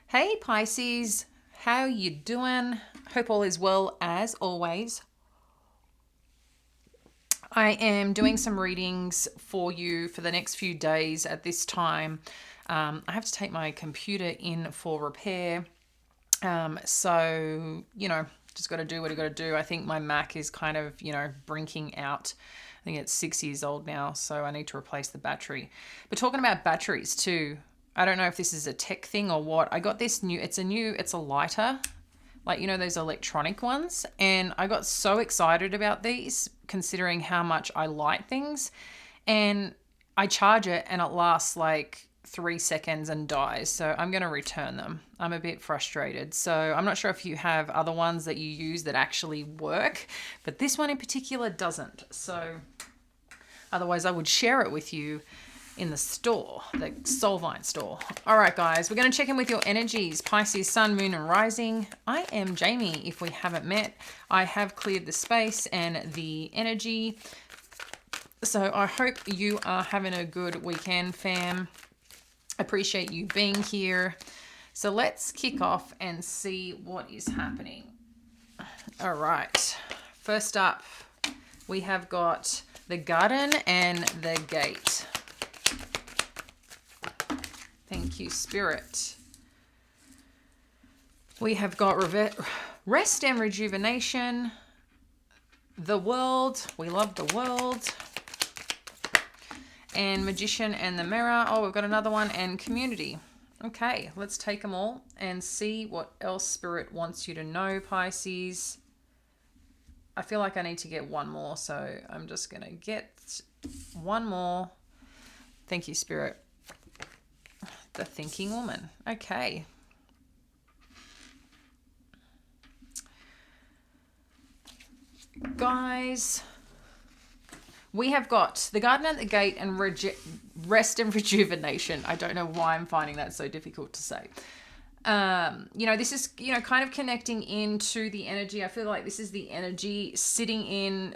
Hey Pisces, how you doing? Hope all is well as always. I am doing some readings for you for the next few days at this time. I have to take my computer in for repair. So, just got to do what I got to do. I think my Mac is kind of, brinking out. I think it's 6 years old now, so I need to replace the battery. But talking about batteries too, I don't know if this is a tech thing or what. I got this it's a lighter, like, those electronic ones. And I got so excited about these, considering how much I light things. And I charge it and it lasts like 3 seconds and dies. So I'm going to return them. I'm a bit frustrated. So I'm not sure if you have other ones that you use that actually work, but this one in particular doesn't. So otherwise I would share it with you in the store, the Soulvine store. All right, guys, we're going to check in with your energies. Pisces, Sun, Moon, and Rising. I am Jamie, if we haven't met. I have cleared the space and the energy. So I hope you are having a good weekend, fam. Appreciate you being here. So let's kick off and see what is happening. All right. First up, we have got the garden and the gate. Thank you, Spirit. We have got rest and rejuvenation. The world. We love the world. And magician and the mirror. Oh, we've got another one. And community. Okay, let's take them all and see what else Spirit wants you to know, Pisces. I feel like I need to get one more, so I'm just going to get one more. Thank you, Spirit. The thinking woman. Okay. Guys, we have got the garden at the gate and rest and rejuvenation. I don't know why I'm finding that so difficult to say. This is, kind of connecting into the energy. I feel like this is the energy sitting in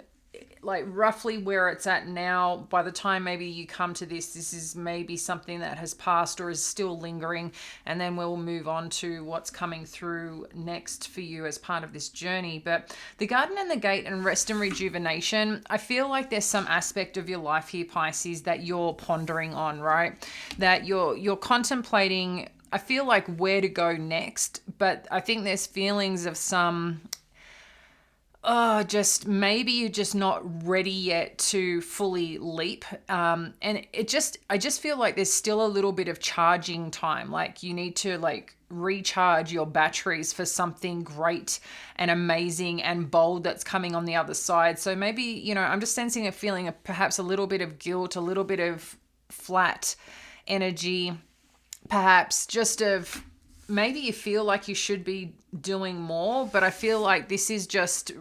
like roughly where it's at now. By the time maybe you come to this is maybe something that has passed or is still lingering, and then we'll move on to what's coming through next for you as part of this journey. But the garden and the gate and rest and rejuvenation, I feel like there's some aspect of your life here, Pisces, that you're pondering on, right? That you're contemplating, I feel like, where to go next. But I think there's feelings of some just maybe you're just not ready yet to fully leap. And I just feel like there's still a little bit of charging time. Like you need to recharge your batteries for something great and amazing and bold that's coming on the other side. So maybe, I'm just sensing a feeling of perhaps a little bit of guilt, a little bit of flat energy, perhaps just of maybe you feel like you should be doing more, but I feel like this is just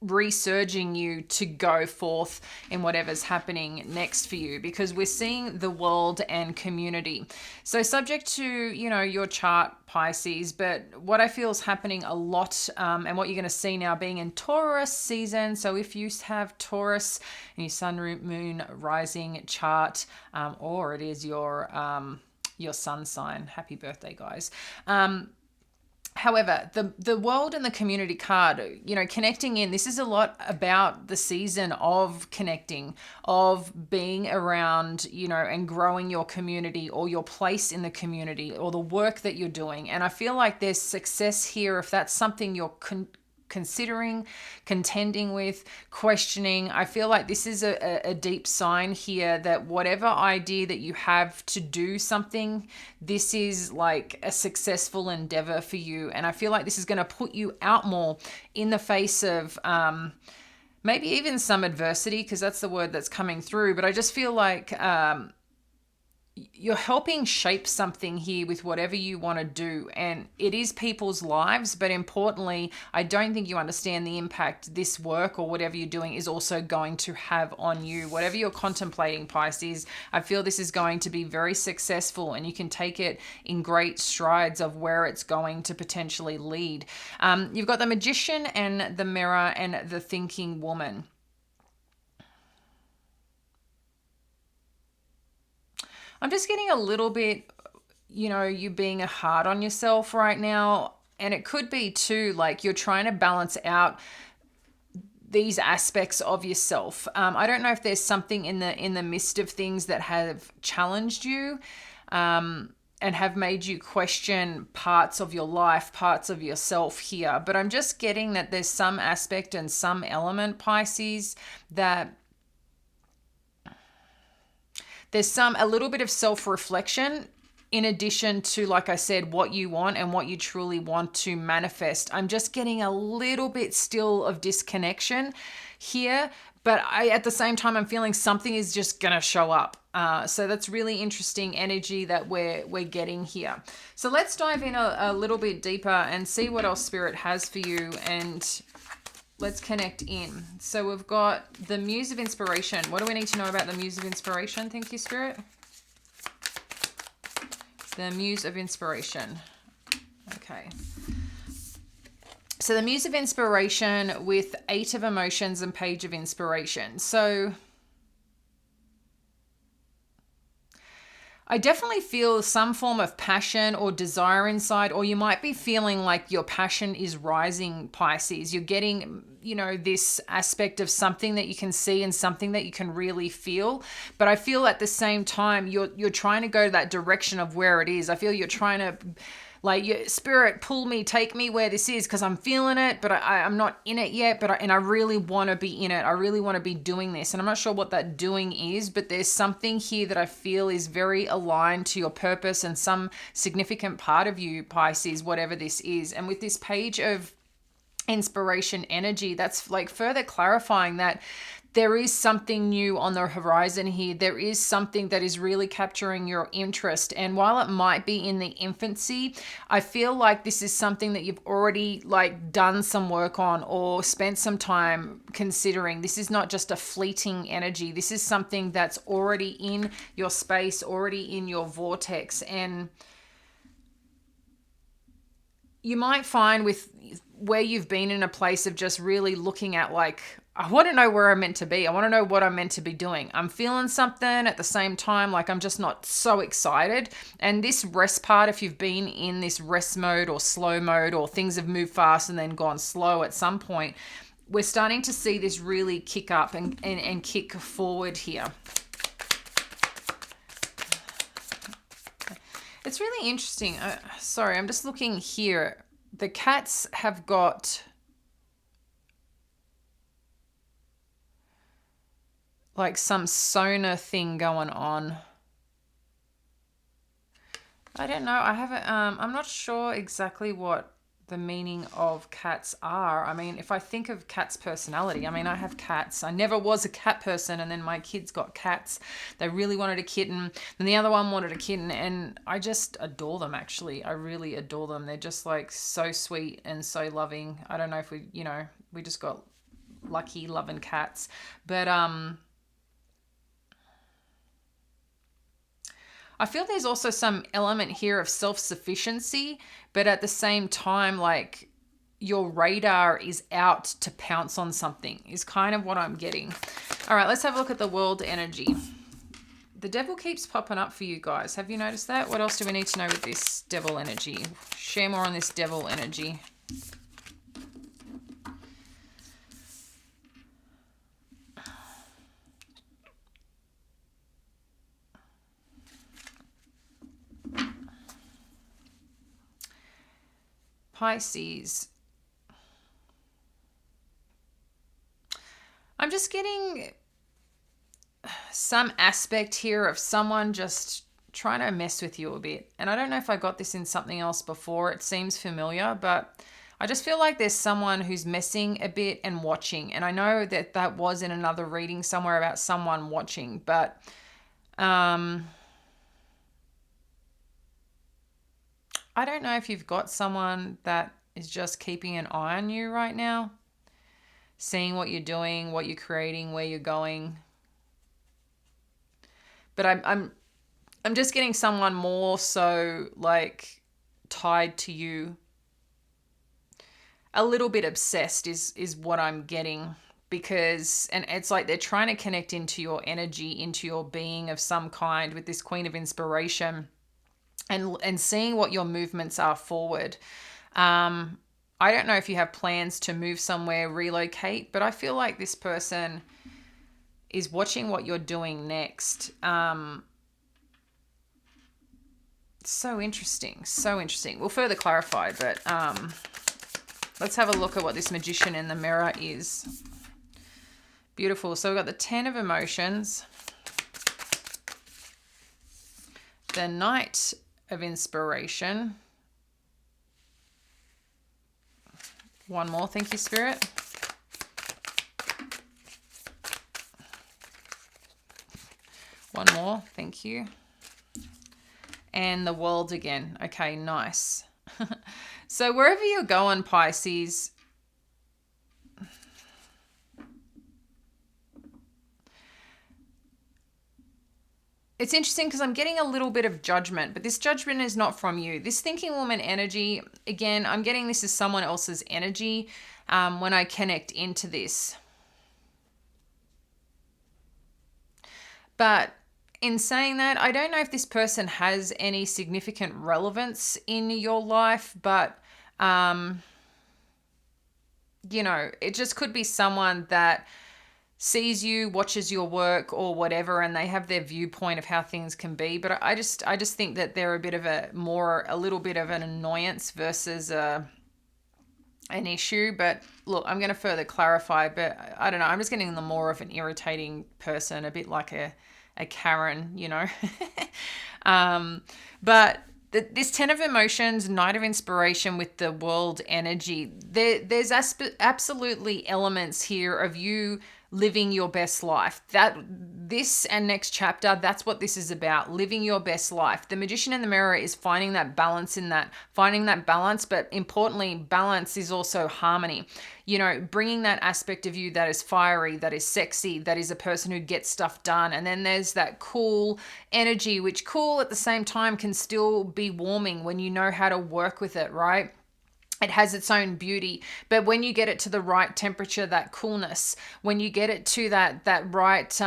resurging you to go forth in whatever's happening next for you, because we're seeing the world and community. So subject to, your chart, Pisces, but what I feel is happening a lot, and what you're going to see now being in Taurus season. So if you have Taurus in your sun, moon, rising chart, or it is your sun sign, happy birthday, guys. However, the world and the community card, connecting in, this is a lot about the season of connecting, of being around, and growing your community or your place in the community or the work that you're doing. And I feel like there's success here if that's something you're considering, contending with, questioning. I feel like this is a deep sign here that whatever idea that you have to do something, this is like a successful endeavor for you. And I feel like this is going to put you out more in the face of maybe even some adversity, because that's the word that's coming through. But I just feel like you're helping shape something here with whatever you want to do. And it is people's lives, but importantly, I don't think you understand the impact this work or whatever you're doing is also going to have on you. Whatever you're contemplating, Pisces, I feel this is going to be very successful, and you can take it in great strides of where it's going to potentially lead. You've got the magician and the mirror and the thinking woman. I'm just getting a little bit you being hard on yourself right now. And it could be too, like you're trying to balance out these aspects of yourself. I don't know if there's something in the midst of things that have challenged you, and have made you question parts of your life, parts of yourself here. But I'm just getting that there's some aspect and some element, Pisces, that there's a little bit of self-reflection in addition to, like I said, what you want and what you truly want to manifest. I'm just getting a little bit still of disconnection here, but at the same time, I'm feeling something is just going to show up. So that's really interesting energy that we're getting here. So let's dive in a little bit deeper and see what else Spirit has for you, and let's connect in. So we've got the Muse of Inspiration. What do we need to know about the Muse of Inspiration? Thank you, Spirit. The Muse of Inspiration. Okay. So the Muse of Inspiration with 8 of Emotions and Page of Inspiration. So I definitely feel some form of passion or desire inside, or you might be feeling like your passion is rising, Pisces. You're getting, this aspect of something that you can see and something that you can really feel. But I feel at the same time, you're trying to go to that direction of where it is. I feel you're trying to, like, your Spirit, pull me, take me where this is, because I'm feeling it, but I'm not in it yet. But I really want to be in it. I really want to be doing this. And I'm not sure what that doing is, but there's something here that I feel is very aligned to your purpose and some significant part of you, Pisces, whatever this is. And with this Page of Inspiration energy, that's like further clarifying that there is something new on the horizon here. There is something that is really capturing your interest. And while it might be in the infancy, I feel like this is something that you've already done some work on or spent some time considering. This is not just a fleeting energy. This is something that's already in your space, already in your vortex. And you might find with where you've been in a place of just really looking at, I want to know where I'm meant to be. I want to know what I'm meant to be doing. I'm feeling something at the same time, I'm just not so excited. And this rest part, if you've been in this rest mode or slow mode, or things have moved fast and then gone slow at some point, we're starting to see this really kick up and kick forward here. It's really interesting. Sorry, I'm just looking here. The cats have got some sonar thing going on. I don't know. I haven't, I'm not sure exactly what the meaning of cats are. I mean, if I think of cats' personality, I have cats. I never was a cat person, and then my kids got cats. They really wanted a kitten, and the other one wanted a kitten, and I just adore them, actually. I really adore them. They're just so sweet and so loving. I don't know if we just got lucky loving cats. But I feel there's also some element here of self-sufficiency, but at the same time, your radar is out to pounce on something is kind of what I'm getting. All right, let's have a look at the world energy. The devil keeps popping up for you guys. Have you noticed that? What else do we need to know with this devil energy? Share more on this devil energy. Pisces. I'm just getting some aspect here of someone just trying to mess with you a bit. And I don't know if I got this in something else before. It seems familiar, but I just feel like there's someone who's messing a bit and watching. And I know that was in another reading somewhere about someone watching, but I don't know if you've got someone that is just keeping an eye on you right now, seeing what you're doing, what you're creating, where you're going. But I'm just getting someone more so tied to you. A little bit obsessed is what I'm getting, because, and it's like they're trying to connect into your energy, into your being of some kind with this Queen of Inspiration. and seeing what your movements are forward. I don't know if you have plans to move somewhere, relocate, but I feel like this person is watching what you're doing next. So interesting. So interesting. We'll further clarify, but let's have a look at what this Magician in the mirror is. Beautiful. So we've got the 10 of Emotions, the Knight of Inspiration. One more. Thank you, Spirit. One more. Thank you. And the World again. Okay, nice. So wherever you're going, Pisces, it's interesting because I'm getting a little bit of judgment, but this judgment is not from you. This thinking woman energy, again, I'm getting this as someone else's energy when I connect into this. But in saying that, I don't know if this person has any significant relevance in your life, but, you know, it just could be someone that sees you, watches your work or whatever, and they have their viewpoint of how things can be. But I just think that they're a bit of a little bit of an annoyance versus an issue. But look, I'm going to further clarify, but I don't know. I'm just getting the more of an irritating person, a bit like a Karen, you know. But this 10 of Emotions, Knight of Inspiration with the World energy, there's absolutely elements here of you living your best life. That this and next chapter, that's what this is about, living your best life. The Magician in the mirror is finding that balance in that, finding that balance, but importantly, balance is also harmony. You know, bringing that aspect of you that is fiery, that is sexy, that is a person who gets stuff done. And then there's that cool energy, which cool at the same time can still be warming when you know how to work with it, right? It has its own beauty, but when you get it to the right temperature, that coolness, when you get it to that right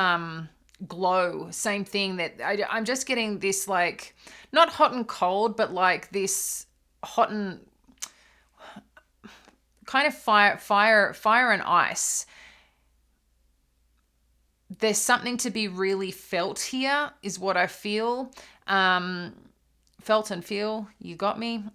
glow, same thing, that I'm just getting this, like, not hot and cold, but like this hot and kind of fire and ice. There's something to be really felt here is what I feel. Felt and feel, you got me.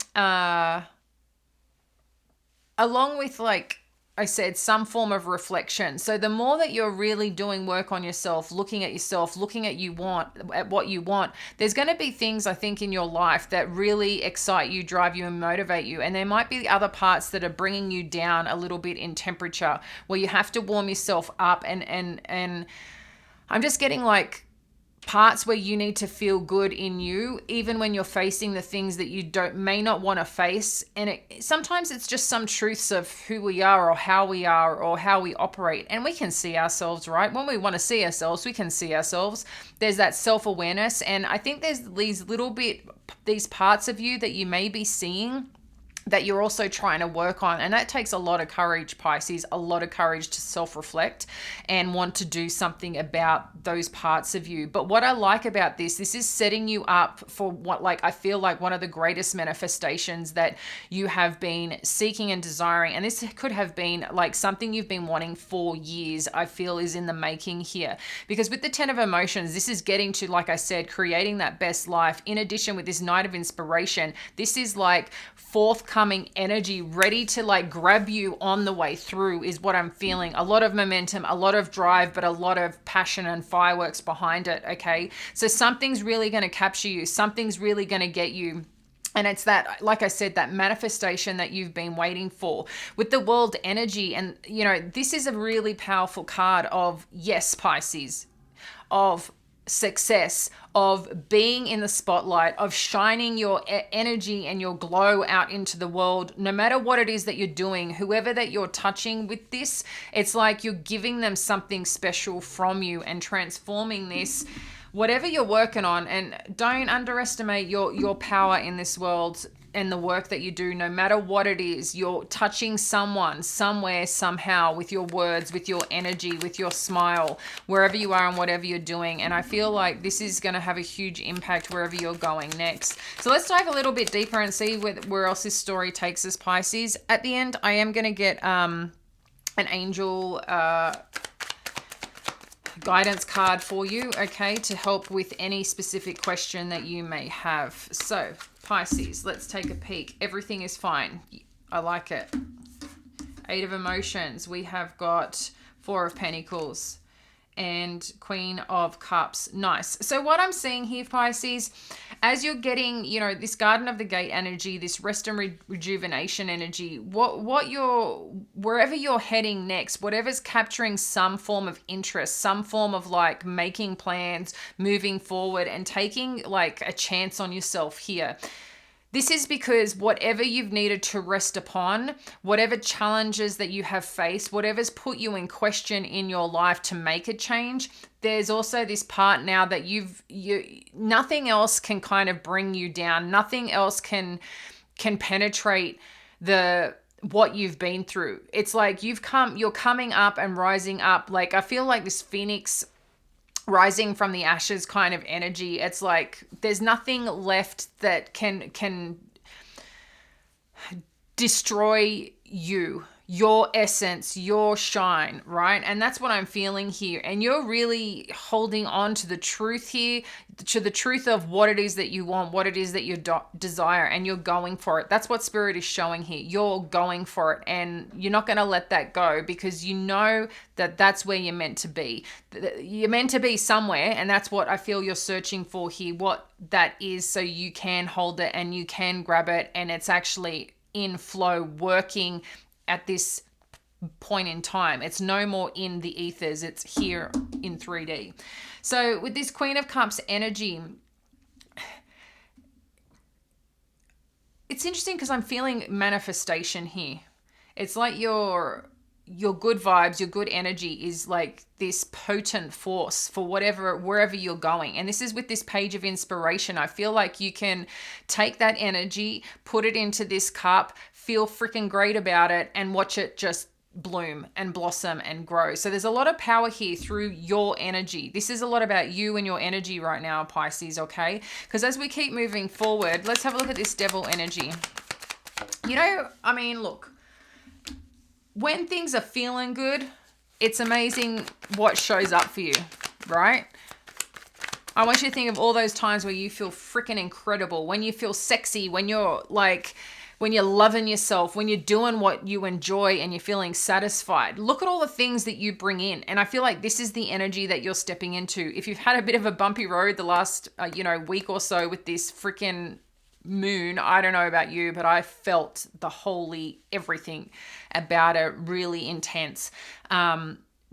Along with, like I said, some form of reflection. So the more that you're really doing work on yourself, looking at what you want, there's going to be things, I think, in your life that really excite you, drive you, and motivate you. And there might be other parts that are bringing you down a little bit in temperature, where you have to warm yourself up. And I'm just getting, like, parts where you need to feel good in you, even when you're facing the things that you may not want to face. And sometimes it's just some truths of who we are or how we operate. And we can see ourselves, right? When we want to see ourselves, we can see ourselves. There's that self-awareness. And I think there's these parts of you that you may be seeing that you're also trying to work on. And that takes a lot of courage, Pisces, a lot of courage to self-reflect and want to do something about those parts of you. But what I like about this is setting you up for what, like, I feel like one of the greatest manifestations that you have been seeking and desiring. And this could have been like something you've been wanting for years, I feel, is in the making here. Because with the 10 of Emotions, this is getting to, like I said, creating that best life. In addition, with this Knight of Inspiration, this is like forthcoming energy ready to, like, grab you on the way through, is what I'm feeling. A lot of momentum, a lot of drive, but a lot of passion and fireworks behind it. Okay, so something's really going to capture you, something's really going to get you. And it's that, like I said, that manifestation that you've been waiting for with the World energy. And, you know, this is a really powerful card of, yes, Pisces, of success, of being in the spotlight, of shining your energy and your glow out into the world. No matter what it is that you're doing, whoever that you're touching with this, it's like you're giving them something special from you and transforming this, whatever you're working on. And don't underestimate your power in this world. and the work that you do, no matter what it is, you're touching someone, somewhere, somehow, with your words, with your energy, with your smile, wherever you are and whatever you're doing. And I feel like this is going to have a huge impact wherever you're going next. So let's dive a little bit deeper and see where else this story takes us, Pisces. At the end, I am going to get an angel guidance card for you, okay, to help with any specific question that you may have. So Pisces, let's take a peek. Everything is fine. I like it. Eight of Emotions. We have got Four of Pentacles and Queen of Cups. Nice. So what I'm seeing here, Pisces, as you're getting, you know, this Garden of the Gate energy, this rest and rejuvenation energy, wherever you're heading next, whatever's capturing some form of interest, some form of like making plans, moving forward and taking like a chance on yourself here. This is because whatever you've needed to rest upon, whatever challenges that you have faced, whatever's put you in question in your life to make a change, there's also this part now that nothing else can kind of bring you down. Nothing else can penetrate what you've been through. It's like you're coming up and rising up. Like I feel like this phoenix rising from the ashes kind of energy. It's like there's nothing left that can destroy you, your essence, your shine, right? And that's what I'm feeling here. And you're really holding on to the truth here, to the truth of what it is that you want, what it is that you desire, and you're going for it. That's what Spirit is showing here. You're going for it, and you're not going to let that go because you know that that's where you're meant to be. You're meant to be somewhere, and that's what I feel you're searching for here, what that is, so you can hold it and you can grab it, and it's actually in flow, working at this point in time. It's no more in the ethers, it's here in 3D. So with this Queen of Cups energy, it's interesting because I'm feeling manifestation here. It's like your good vibes, your good energy is like this potent force for wherever you're going. And this is with this page of inspiration. I feel like you can take that energy, put it into this cup, feel freaking great about it, and watch it just bloom and blossom and grow. So there's a lot of power here through your energy. This is a lot about you and your energy right now, Pisces, okay? Because as we keep moving forward, let's have a look at this Devil energy. You know, I mean, look, when things are feeling good, it's amazing what shows up for you, right? I want you to think of all those times where you feel freaking incredible, when you feel sexy, when you're loving yourself, when you're doing what you enjoy and you're feeling satisfied. Look at all the things that you bring in. And I feel like this is the energy that you're stepping into. If you've had a bit of a bumpy road the last, week or so with this freaking moon, I don't know about you, but I felt the holy everything about it, really intense.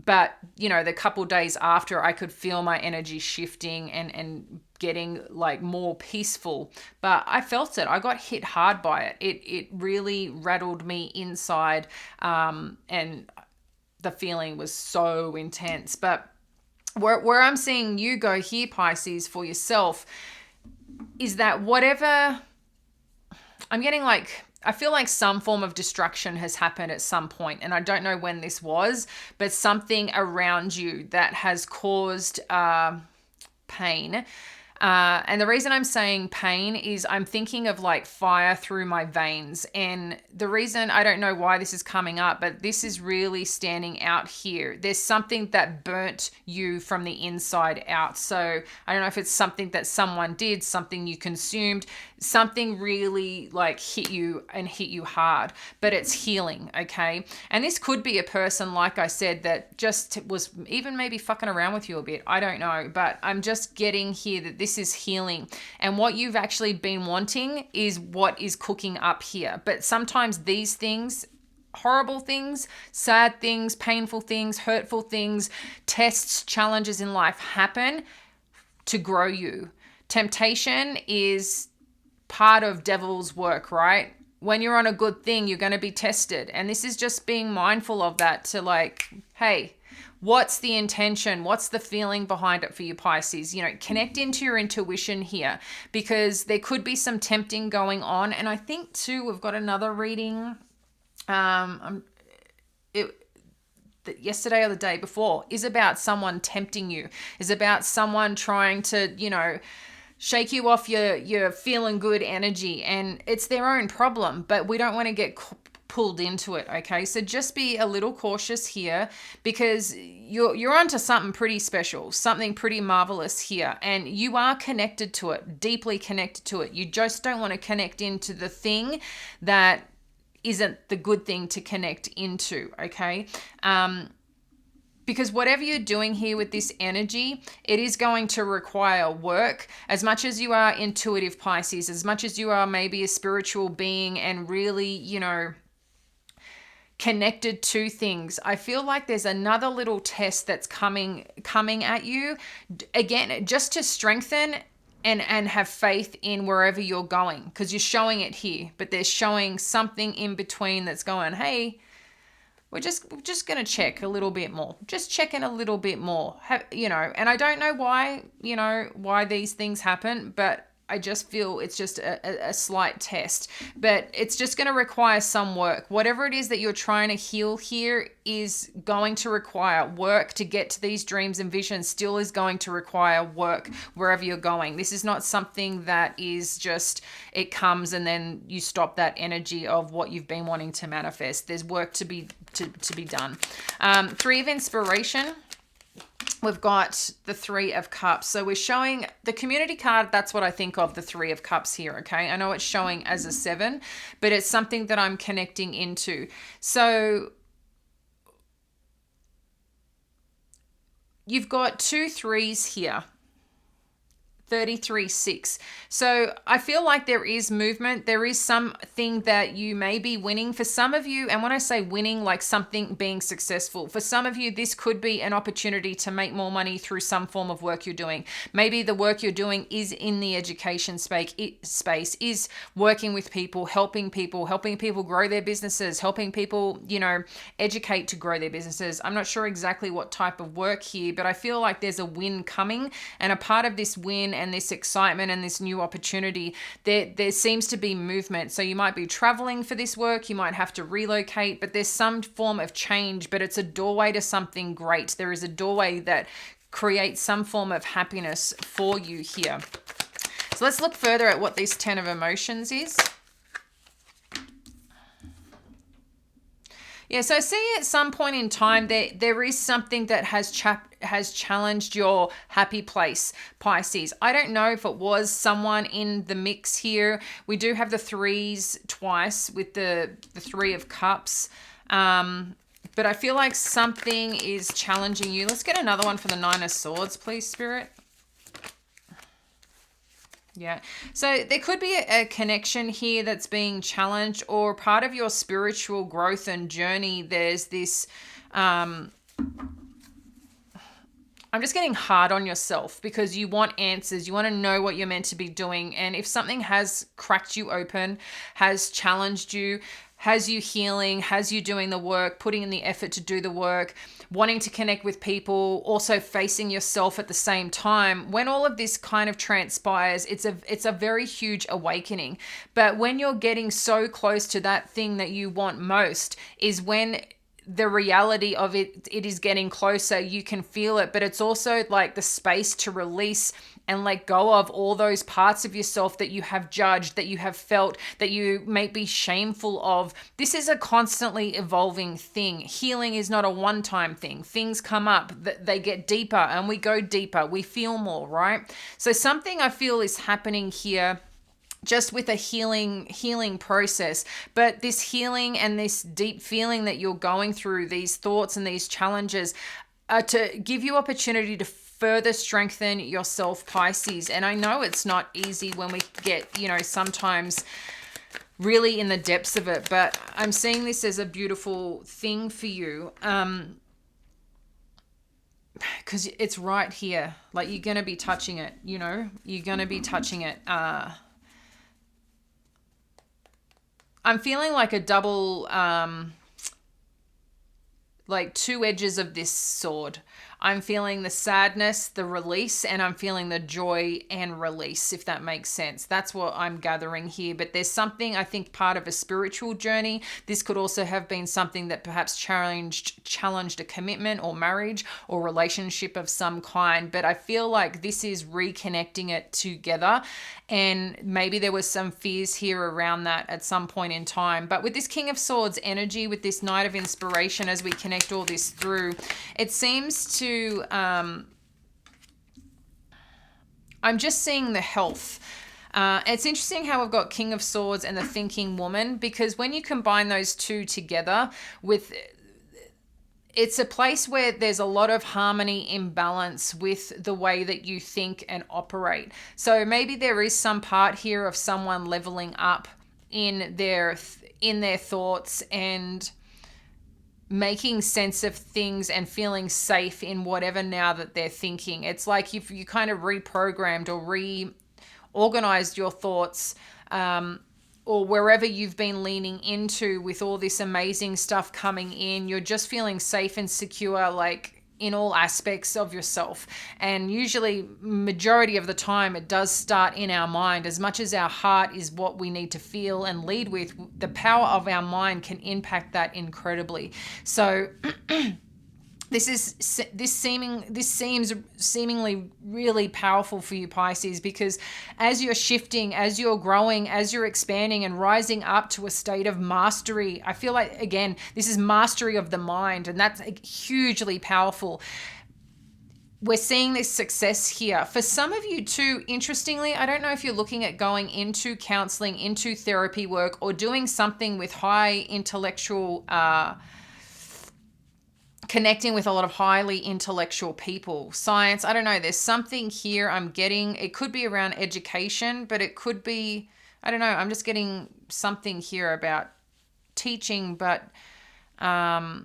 But the couple days after, I could feel my energy shifting and getting like more peaceful. But I felt it. I got hit hard by it. It really rattled me inside, and the feeling was so intense. But where I'm seeing you go here, Pisces, for yourself, is that whatever I'm getting, like, I feel like some form of destruction has happened at some point, and I don't know when this was, but something around you that has caused pain. And the reason I'm saying pain is I'm thinking of like fire through my veins. And the reason, I don't know why this is coming up, but this is really standing out here. There's something that burnt you from the inside out. So I don't know if it's something that someone did, something you consumed, something really like hit you hard, but it's healing, okay? And this could be a person, like I said, that just was even maybe fucking around with you a bit. I don't know, but I'm just getting here that this is healing. And what you've actually been wanting is what is cooking up here. But sometimes these things, horrible things, sad things, painful things, hurtful things, tests, challenges in life happen to grow you. Temptation is part of devil's work, right? When you're on a good thing, you're going to be tested. And this is just being mindful of that, to like, hey, What's the intention? What's the feeling behind it for you, Pisces? Connect into your intuition here, because there could be some tempting going on. And I think too, we've got another reading. Yesterday or the day before is about someone tempting you, is about someone trying to, shake you off your feeling good energy, and it's their own problem, but we don't want to get pulled into it. Okay, so just be a little cautious here, because you're onto something pretty special, something pretty marvelous here, and you are connected to it, deeply connected to it. You just don't want to connect into the thing that isn't the good thing to connect into. Okay, because whatever you're doing here with this energy, it is going to require work. As much as you are intuitive, Pisces, as much as you are maybe a spiritual being and really, connected to things, I feel like there's another little test that's coming at you, again, just to strengthen and have faith in wherever you're going, because you're showing it here, but they're showing something in between that's going, hey, we're just going to check a little bit more. Just checking a little bit more. And I don't know why these things happen, but I just feel it's just a slight test. But it's just going to require some work. Whatever it is that you're trying to heal here is going to require work to get to these dreams and visions, still is going to require work wherever you're going. This is not something that is just, it comes and then you stop that energy of what you've been wanting to manifest. There's work to be done. 3 of inspiration. We've got the 3 of Cups. So we're showing the community card. That's what I think of the 3 of Cups here. Okay. I know it's showing as a 7, but it's something that I'm connecting into. So you've got 2 3s here. 33-6. So I feel like there is movement. There is something that you may be winning for some of you. And when I say winning, like something being successful, for some of you, this could be an opportunity to make more money through some form of work you're doing. Maybe the work you're doing is in the education space, is working with people, helping people grow their businesses, helping people, educate to grow their businesses. I'm not sure exactly what type of work here, but I feel like there's a win coming, and a part of this win and this excitement and this new opportunity, there seems to be movement. So you might be traveling for this work, you might have to relocate, but there's some form of change, but it's a doorway to something great. There is a doorway that creates some form of happiness for you here. So let's look further at what this 10 of emotions is. Yeah, so see, at some point in time, there is something that has challenged your happy place, Pisces. I don't know if it was someone in the mix here. We do have the 3s twice with the 3 of Cups. But I feel like something is challenging you. Let's get another one for the 9 of Swords, please, Spirit. Yeah. So there could be a connection here that's being challenged, or part of your spiritual growth and journey. There's this, I'm just getting hard on yourself because you want answers. You want to know what you're meant to be doing. And if something has cracked you open, has challenged you, has you healing, has you doing the work, putting in the effort to do the work, wanting to connect with people, also facing yourself at the same time. When all of this kind of transpires, it's a very huge awakening. But when you're getting so close to that thing that you want most is when the reality of it is getting closer. You can feel it, but it's also like the space to release and let go of all those parts of yourself that you have judged, that you have felt, that you may be shameful of. This is a constantly evolving thing. Healing is not a one-time thing. Things come up, they get deeper, and we go deeper. We feel more, right? So something I feel is happening here just with a healing process. But this healing and this deep feeling that you're going through, these thoughts and these challenges, are to give you opportunity to further strengthen yourself, Pisces. And I know it's not easy when we get, sometimes really in the depths of it, but I'm seeing this as a beautiful thing for you. Because it's right here. Like, you're going to be touching it, you're going to be touching it. I'm feeling like a double, like two edges of this sword. I'm feeling the sadness, the release, and I'm feeling the joy and release, if that makes sense. That's what I'm gathering here. But there's something, I think, part of a spiritual journey. This could also have been something that perhaps challenged a commitment or marriage or relationship of some kind. But I feel like this is reconnecting it together. And maybe there was some fears here around that at some point in time. But with this King of Swords energy, with this Knight of Inspiration, as we connect all this through, it seems to I'm just seeing the health. It's interesting how we've got King of Swords and the Thinking Woman, because when you combine those two together with, it's a place where there's a lot of harmony, imbalance with the way that you think and operate. So maybe there is some part here of someone leveling up in their thoughts and making sense of things and feeling safe in whatever now that they're thinking. It's like if you kind of reprogrammed or reorganized your thoughts, or wherever you've been leaning into with all this amazing stuff coming in, you're just feeling safe and secure, like in all aspects of yourself. And usually, majority of the time, it does start in our mind. As much as our heart is what we need to feel and lead with, the power of our mind can impact that incredibly. So this seems seemingly really powerful for you, Pisces, because as you're shifting, as you're growing, as you're expanding and rising up to a state of mastery, I feel like, again, this is mastery of the mind, and that's hugely powerful. We're seeing this success here. For some of you too, interestingly, I don't know if you're looking at going into counseling, into therapy work, or doing something with high intellectual connecting with a lot of highly intellectual people, science, I don't know, there's something here I'm getting. It could be around education, but it could be, I don't know, I'm just getting something here about teaching, but yeah,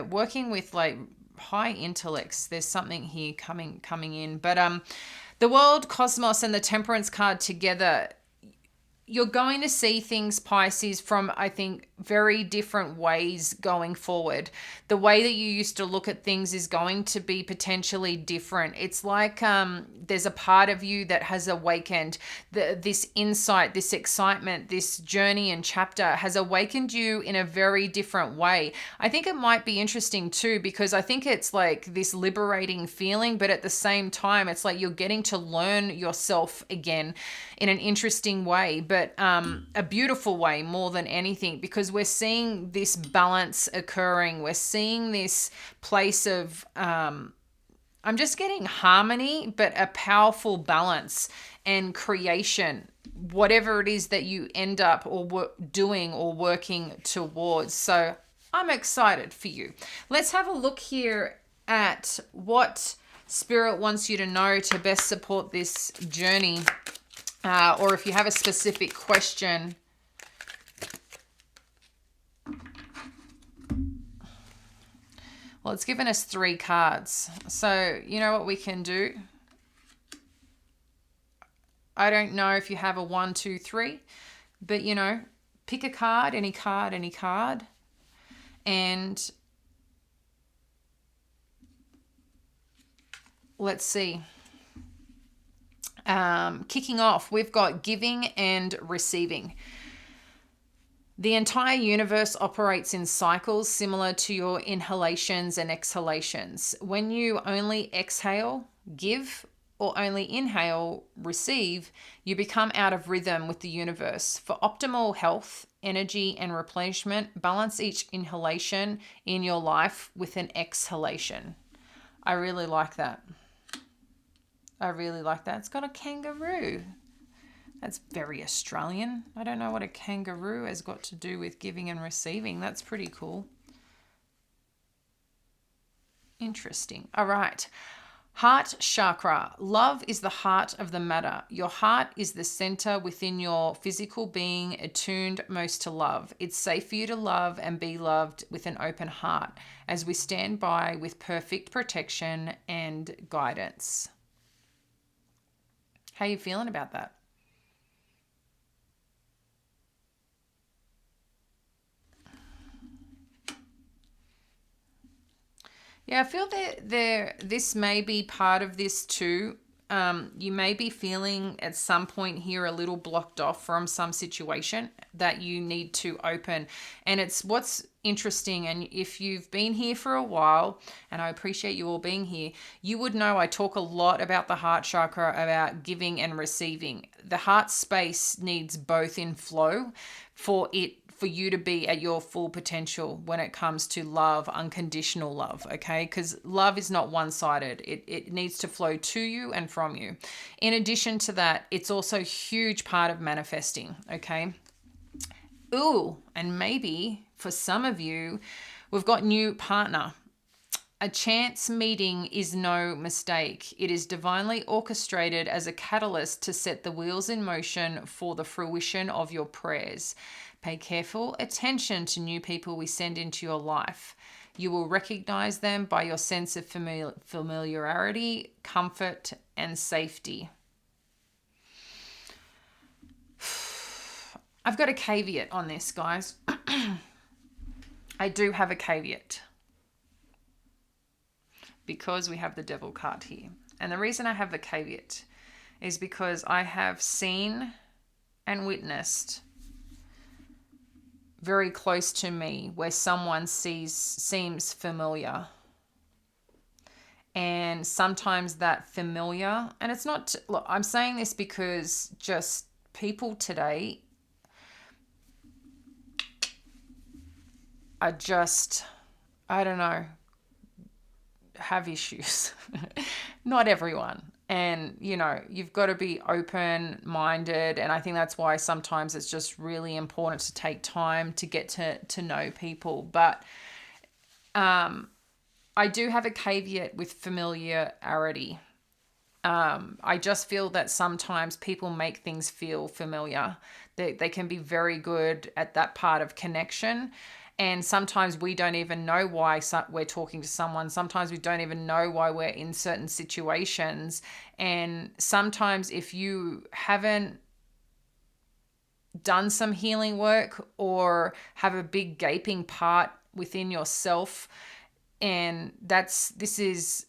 working with like high intellects. There's something here coming in. But the World, Cosmos, and the Temperance card together, you're going to see things, Pisces, from, I think, very different ways going forward. The way that you used to look at things is going to be potentially different. It's like there's a part of you that has awakened. This insight, this excitement, this journey and chapter has awakened you in a very different way. I think it might be interesting too, because I think it's like this liberating feeling, but at the same time, it's like you're getting to learn yourself again in an interesting way, but a beautiful way more than anything, because we're seeing this balance occurring. We're seeing this place of, I'm just getting harmony, but a powerful balance and creation, whatever it is that you end up or doing or working towards. So I'm excited for you. Let's have a look here at what Spirit wants you to know to best support this journey. Or if you have a specific question. Well, it's given us 3 cards. So you know what we can do? I don't know if you have a 1, 2, 3, but you know, pick a card, any card, any card. And let's see. Kicking off, we've got giving and receiving. The entire universe operates in cycles similar to your inhalations and exhalations. When you only exhale, give, or only inhale, receive, you become out of rhythm with the universe. For optimal health, energy, and replenishment, balance each inhalation in your life with an exhalation. I really like that. I really like that. It's got a kangaroo. That's very Australian. I don't know what a kangaroo has got to do with giving and receiving. That's pretty cool. Interesting. All right. Heart chakra. Love is the heart of the matter. Your heart is the center within your physical being, attuned most to love. It's safe for you to love and be loved with an open heart as we stand by with perfect protection and guidance. How are you feeling about that? Yeah, I feel that this may be part of this too. You may be feeling at some point here a little blocked off from some situation that you need to open. And it's what's interesting. And if you've been here for a while, and I appreciate you all being here, you would know I talk a lot about the heart chakra, about giving and receiving. The heart space needs both in flow for you to be at your full potential when it comes to love, unconditional love, okay? Because love is not one-sided. It needs to flow to you and from you. In addition to that, it's also a huge part of manifesting, okay? Ooh, and maybe for some of you, we've got new partner. A chance meeting is no mistake. It is divinely orchestrated as a catalyst to set the wheels in motion for the fruition of your prayers. Pay careful attention to new people we send into your life. You will recognize them by your sense of familiarity, comfort, and safety. I've got a caveat on this, guys. I do have a caveat, because we have the devil card here. And the reason I have the caveat is because I have seen and witnessed very close to me where someone seems familiar. And sometimes that familiar, and it's not, look, I'm saying this because just people today are just, I don't know, have issues. Not everyone. And, you know, you've got to be open-minded. And I think that's why sometimes it's just really important to take time to get to know people. But I do have a caveat with familiarity. I just feel that sometimes people make things feel familiar. They can be very good at that part of connection. And sometimes we don't even know why we're talking to someone. Sometimes we don't even know why we're in certain situations. And sometimes if you haven't done some healing work or have a big gaping part within yourself, and this is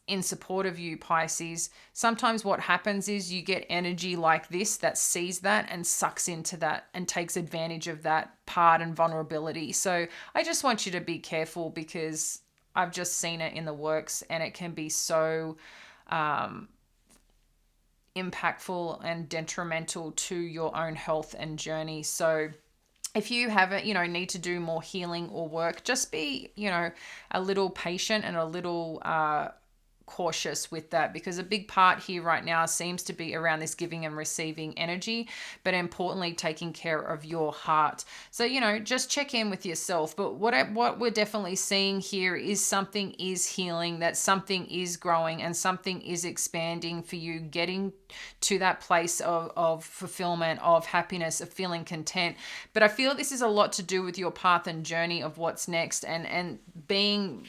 in support of you, Pisces, sometimes what happens is you get energy like this that sees that and sucks into that and takes advantage of that part and vulnerability. So I just want you to be careful, because I've just seen it in the works, and it can be so impactful and detrimental to your own health and journey. So if you haven't, need to do more healing or work, just be, a little patient and a little cautious with that, because a big part here right now seems to be around this giving and receiving energy, but importantly taking care of your heart. So just check in with yourself. But what we're definitely seeing here is something is healing, that something is growing and something is expanding for you, getting to that place of fulfillment, of happiness, of feeling content. But I feel this is a lot to do with your path and journey of what's next, and being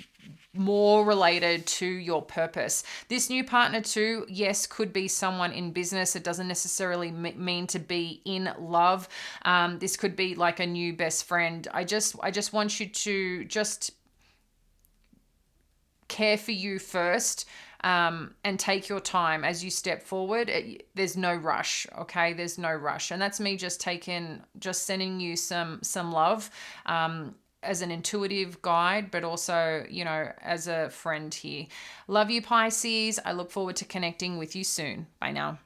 more related to your purpose. This new partner too, yes, could be someone in business. It doesn't necessarily mean to be in love. This could be like a new best friend. I just want you to just care for you first, and take your time as you step forward. There's no rush, okay? There's no rush. And that's me just sending you some love, as an intuitive guide, but also, as a friend here. Love you, Pisces. I look forward to connecting with you soon. Bye now.